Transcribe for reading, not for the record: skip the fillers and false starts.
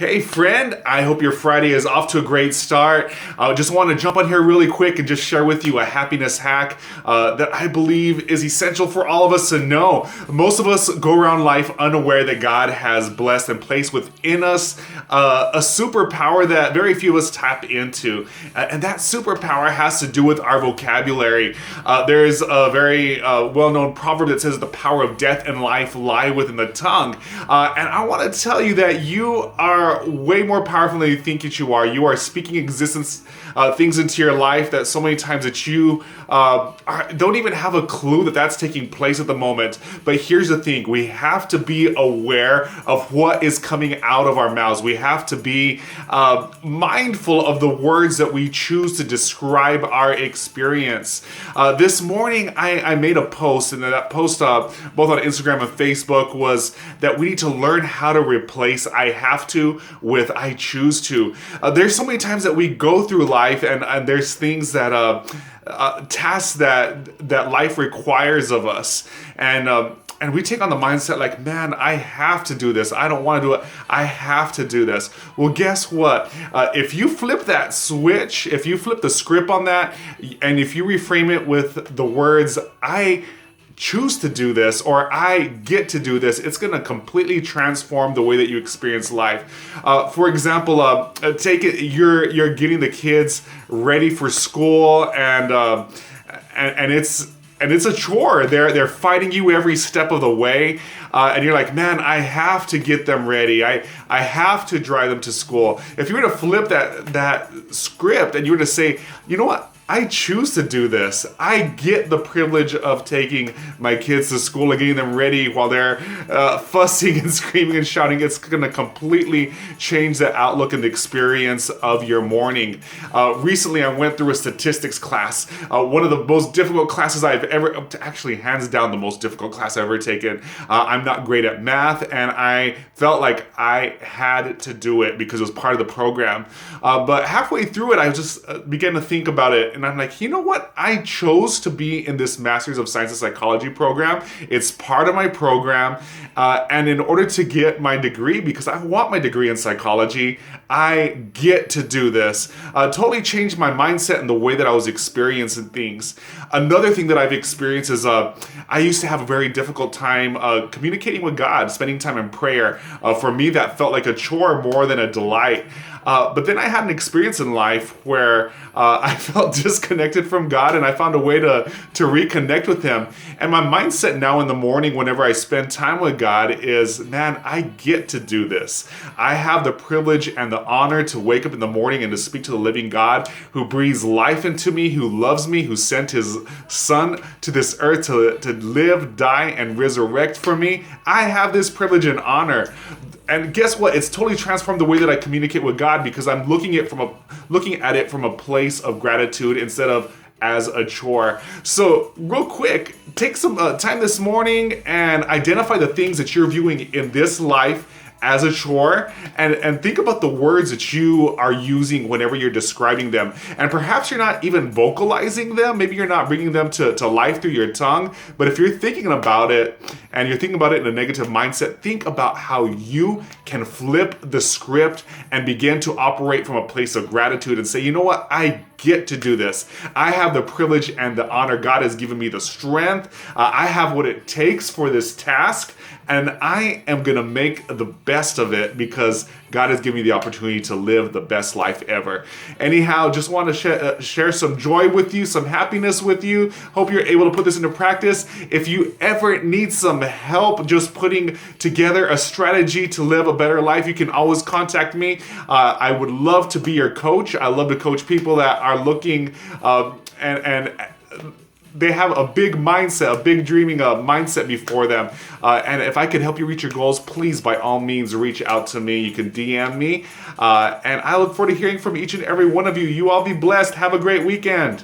Hey friend, I hope your Friday is off to a great start. I just want to jump on here really quick and just share with you a happiness hack that I believe is essential for all of us to know. Most of us go around life unaware that God has blessed and placed within us a superpower that very few of us tap into. And that superpower has to do with our vocabulary. There's a very well-known proverb that says the power of death and life lie within the tongue. And I want to tell you that you are way more powerful than you think that you are. You are speaking existence, things into your life that so many times that you don't even have a clue that that's taking place at the moment. But here's the thing, we have to be aware of what is coming out of our mouths. We have to be mindful of the words that we choose to describe our experience. This morning I made a post, and that post both on Instagram and Facebook was that we need to learn how to replace I have to with I choose to. There's so many times that we go through life and there's things that tasks that life requires of us, and we take on the mindset like, man, I have to do this. I don't want to do it. I have to do this. Well, guess what? If you flip that switch, if you flip the script on that, and if you reframe it with the words, I choose to do this, or I get to do this, it's going to completely transform the way that you experience life. For example, take it, you're getting the kids ready for school, and it's a chore. They're fighting you every step of the way, and you're like, man, I have to get them ready. I have to drive them to school. If you were to flip that script and you were to say, you know what? I choose to do this. I get the privilege of taking my kids to school and getting them ready while they're fussing and screaming and shouting. It's going to completely change the outlook and the experience of your morning. Recently, I went through a statistics class, one of the most difficult classes I've ever, actually hands down the most difficult class I've ever taken. I'm not great at math, and I felt like I had to do it because it was part of the program. But halfway through it, I just began to think about it. And I'm like, you know what? I chose to be in this Masters of Science and Psychology program. It's part of my program. And in order to get my degree, because I want my degree in psychology, I get to do this. Totally changed my mindset and the way that I was experiencing things. Another thing that I've experienced is I used to have a very difficult time communicating with God, spending time in prayer. For me, that felt like a chore more than a delight. But then I had an experience in life where I felt disconnected from God, and I found a way to reconnect with Him. And my mindset now in the morning whenever I spend time with God is, man, I get to do this. I have the privilege and the honor to wake up in the morning and to speak to the living God who breathes life into me, who loves me, who sent His Son to this earth to live, die, and resurrect for me. I have this privilege and honor. And guess what? It's totally transformed the way that I communicate with God because I'm looking at it from a place of gratitude instead of as a chore. So real quick, take some time this morning and identify the things that you're viewing in this life as a chore, and think about the words that you are using whenever you're describing them. And perhaps you're not even vocalizing them. Maybe you're not bringing them to life through your tongue. But if you're thinking about it and you're thinking about it in a negative mindset, think about how you can flip the script and begin to operate from a place of gratitude and say, you know what? I get to do this. I have the privilege and the honor. God has given me the strength. I have what it takes for this task. And I am going to make the best of it because God has given me the opportunity to live the best life ever. Anyhow, just want to share some joy with you, some happiness with you. Hope you're able to put this into practice. If you ever need some help just putting together a strategy to live a better life, you can always contact me. I would love to be your coach. I love to coach people that are looking and they have a big mindset, a big dreaming mindset before them. And if I could help you reach your goals, please, by all means, reach out to me. You can DM me. And I look forward to hearing from each and every one of you. You all be blessed. Have a great weekend.